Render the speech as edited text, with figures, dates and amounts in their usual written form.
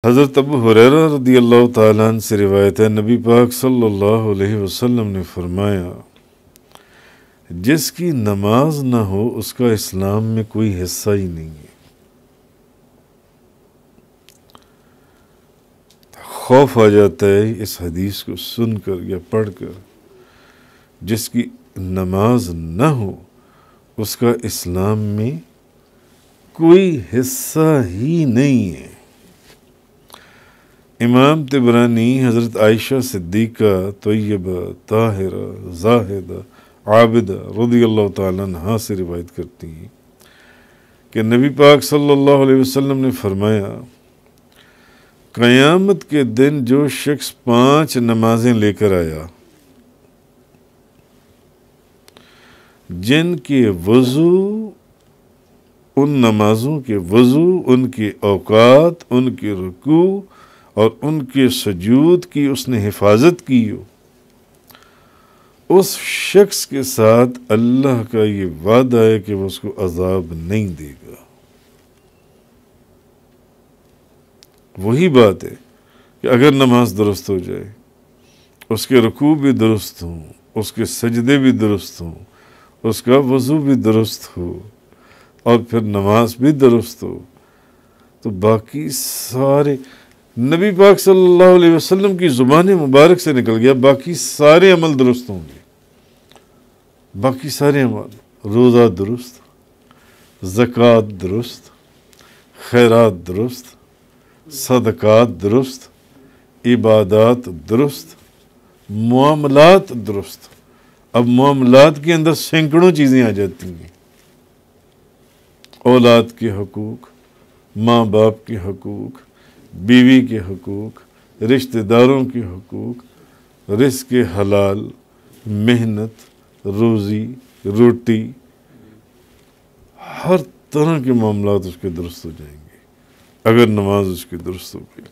حضرت ابو ہریرہ رضی اللہ تعالیٰ عنہ سے روایت ہے، نبی پاک صلی اللہ علیہ وسلم نے فرمایا، جس کی نماز نہ ہو اس کا اسلام میں کوئی حصہ ہی نہیں ہے۔ خوف آ جاتا ہے اس حدیث کو سن کر یا پڑھ کر، جس کی نماز نہ ہو اس کا اسلام میں کوئی حصہ ہی نہیں ہے۔ امام طبرانی حضرت عائشہ صدیقہ طیبہ طاہرہ زاہدہ عابدہ رضی اللہ تعالیٰ عنہا سے روایت کرتی ہیں کہ نبی پاک صلی اللہ علیہ وسلم نے فرمایا، قیامت کے دن جو شخص 5 نمازیں لے کر آیا جن کے وضو، ان نمازوں کے وضو، ان کے اوقات، ان کے رکوع اور ان کے سجود کی اس نے حفاظت کی ہو، اس شخص کے ساتھ اللہ کا یہ وعدہ ہے کہ وہ اس کو عذاب نہیں دے گا۔ وہی بات ہے کہ اگر نماز درست ہو جائے، اس کے رکوع بھی درست ہوں، اس کے سجدے بھی درست ہوں، اس کا وضو بھی درست ہو اور پھر نماز بھی درست ہو، تو باقی سارے نبی پاک صلی اللہ علیہ وسلم کی زبان مبارک سے نکل گیا، باقی سارے عمل درست ہوں گے۔ باقی سارے عمل، روزہ درست، زکوٰۃ درست، خیرات درست، صدقات درست، عبادات درست، معاملات درست۔ اب معاملات کے اندر سینکڑوں چیزیں آ جاتی ہیں، اولاد کے حقوق، ماں باپ کے حقوق، بیوی کے حقوق، رشتہ داروں کے حقوق، رزق حلال، محنت، روزی روٹی، ہر طرح کے معاملات اس کے درست ہو جائیں گے اگر نماز اس کی درست ہو گئی۔